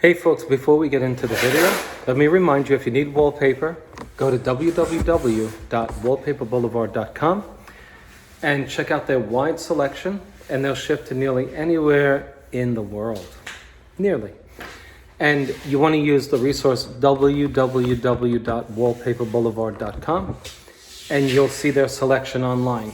Hey folks, before we get into the video, let me remind you, if you need wallpaper, go to www.wallpaperboulevard.com and check out their wide selection, and they'll ship to nearly anywhere in the world. Nearly. And you want to use the resource www.wallpaperboulevard.com, and you'll see their selection online.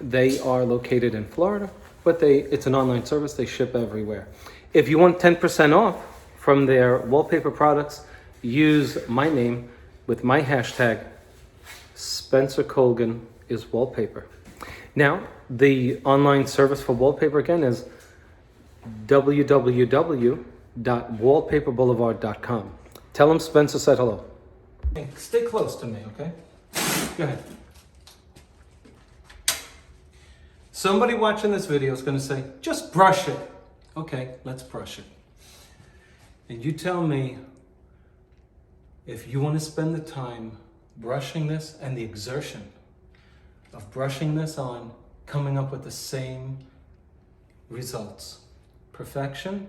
They are located in Florida, but it's an online service. They ship everywhere. If you want 10% off from their wallpaper products, use my name with my hashtag, Spencer Colgan is wallpaper. Now, the online service for wallpaper again is www.wallpaperboulevard.com. Tell them Spencer said hello. Hey, stay close to me, okay? Go ahead. Somebody watching this video is going to say, just brush it. Okay, let's brush it. And you tell me if you want to spend the time brushing this and the exertion of brushing this on, coming up with the same results. Perfection,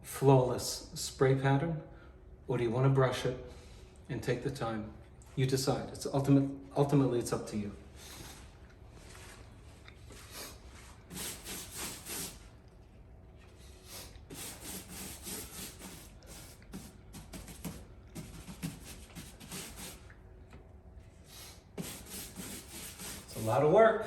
flawless spray pattern, or do you want to brush it and take the time? You decide. Ultimately, it's up to you. It's a lot of work.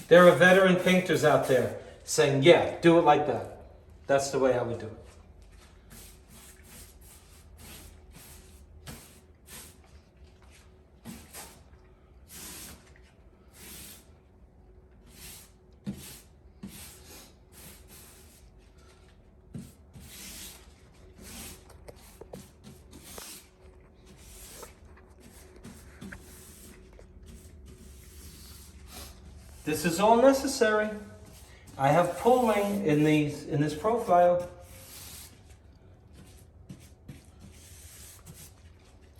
There are veteran painters out there saying, yeah, do it like that. That's the way I would do it. This is all necessary. I have pooling in this profile.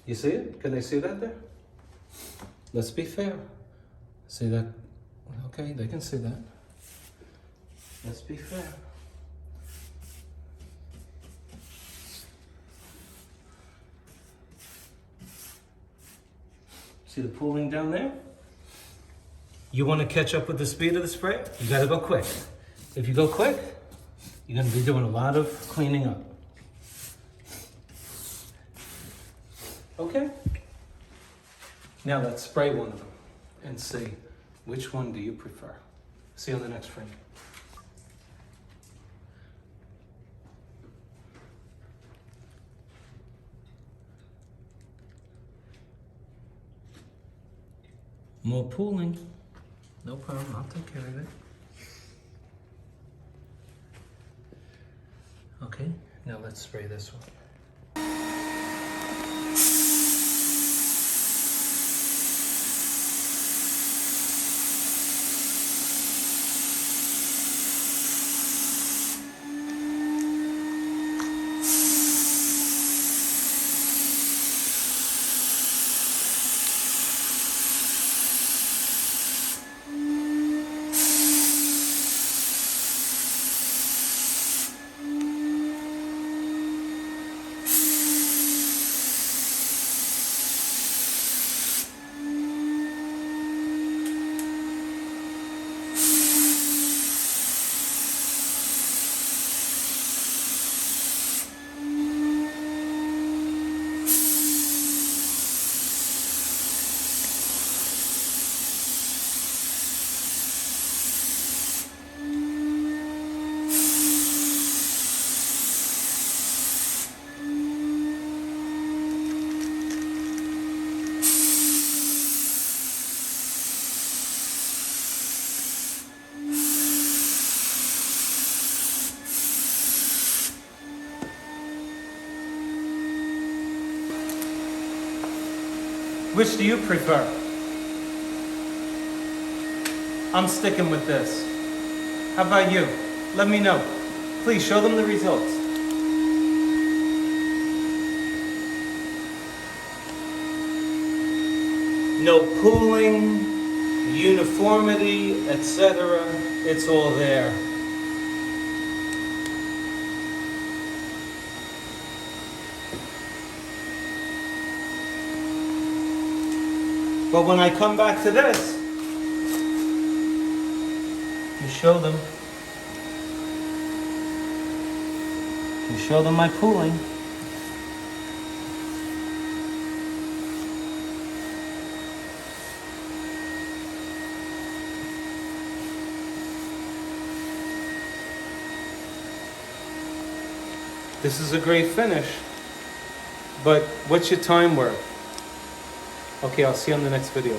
You see it? Can they see that there? Let's be fair. See that? Okay, they can see that. Let's be fair. See the pooling down there? You want to catch up with the speed of the spray? You got to go quick. If you go quick, you're going to be doing a lot of cleaning up. Okay? Now let's spray one of them and see which one do you prefer. See you on the next frame. More pooling. No problem, I'll take care of it. Okay, now let's spray this one. Which do you prefer? I'm sticking with this. How about you? Let me know. Please show them the results. No pooling, uniformity, etc. It's all there. But when I come back to this, you show them. You show them my pooling. This is a great finish, but what's your time worth? Okay, I'll see you on the next video.